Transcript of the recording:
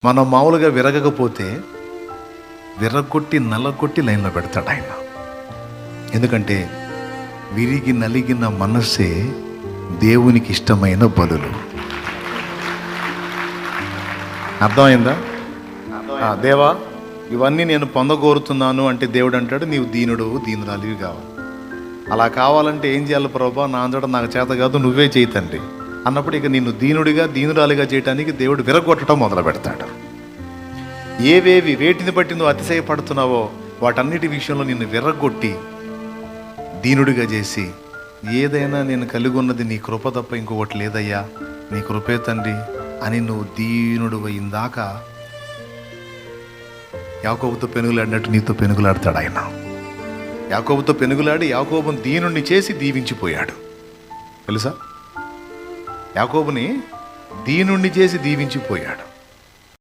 మనం మామూలుగా విరగకపోతే విరగొట్టి నల్లగొట్టి లైన్లో పెడతాడు ఆయన. ఎందుకంటే విరిగి నలిగిన మనస్సే దేవునికి ఇష్టమైన బలులు. అర్థమైందా? దేవా, ఇవన్నీ నేను పొందగోరుతున్నాను అంటే దేవుడు అంటాడు, నీవు దీనుడు దీనురాలివి కావాలి. అలా కావాలంటే ఏం చేయాలి ప్రభా? నా అంతటా నాకు చేత కాదు, నువ్వే చేయి తండ్రి అన్నప్పుడు ఇక నిన్ను దీనుడిగా దీనురాలిగా చేయడానికి దేవుడు విరగొట్టడం మొదలు పెడతాడు. వేటిని బట్టి నువ్వు అతిశయపడుతున్నావో వాటన్నిటి విషయంలో నిన్ను విరగొట్టి దీనుడిగా చేసి, ఏదైనా నేను కలిగి ఉన్నది నీ కృప తప్ప ఇంకొకటి లేదయ్యా, నీ కృపే తండ్రి అని నువ్వు దీనుడు అయిందాక యాకోబుతో పెనుగులాడినట్టు నీతో పెనుగులాడతాడు ఆయన. యాకోబుతో పెనుగులాడి యాకోబుని దీనుడిని చేసి దీవించిపోయాడు. తెలుసా? యాకోబుని దీనుడిని చేసి దీవించిపోయాడు.